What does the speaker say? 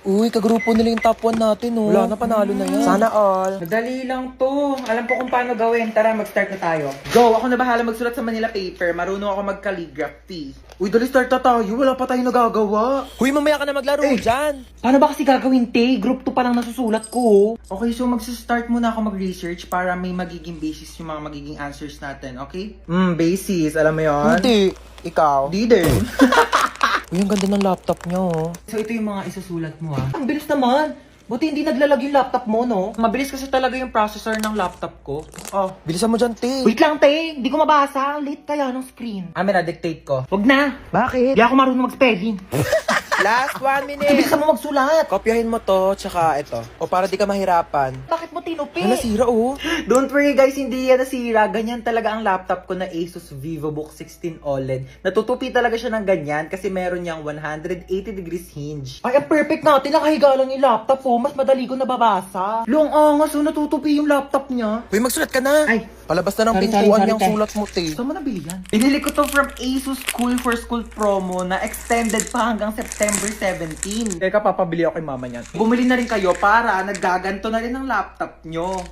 Uy, kagrupo nila yung top 1 natin, oh. Wala na, panalo na yan. Sana all. Madali lang to. Alam ko kung paano gawin. Tara, mag-start na tayo. Go! Ako na bahala magsulat sa Manila paper. Marunong ako mag-calligraphy. Uy, dali start na tayo. Wala pa tayong nagagawa. Uy, mamaya ka na maglaro dyan. Paano ba kasi gagawin, te? Group 2 pa lang nasusulat ko. Okay, so mag-start muna ako mag-research para may magiging basis yung mga magiging answers natin, okay? Basis. Alam mo yun? Hindi. Ikaw? Di din. Uy, ang ganda ng laptop niya, oh. So ito yung mga isusulat mo, ha? Ang bilis naman. Buti hindi naglalag yung laptop mo, no? Mabilis kasi talaga yung processor ng laptop ko. Oh. Bilisan mo dyan, te. Wait lang, te. Hindi ko mabasa. Late kaya ng screen. Na dictate ko. Wag na. Bakit? Hindi ako marunong mag-spelling. Last 1 minute. Bilisan mo magsulat. Kopyahin mo to, tsaka ito. O para di ka mahirapan. Bakit mo tinupi? Ano, nasira, oh. Don't worry guys, hindi yan nasira. Ganyan talaga ang laptop ko na Asus VivoBook 16 OLED. Natutupi talaga siya ng ganyan kasi meron niyang 180 degrees hinge. Ay, ang perfect natin. Nakahiga lang yung laptop ko. Mas madali ko nababasa. Long angas, so natutupi yung laptop niya. Uy, magsulat ka na. Ay. Palabas na ng Sorry, pintuan sorry, yung te. sulat mo, te. Saan mo nabili yan? Binili ko to from Asus School for School promo na extended pa hanggang September 17. Teka, papabili ako kay mama niyan. Bumili na rin kayo para naggaganto na rin ang laptop nyo.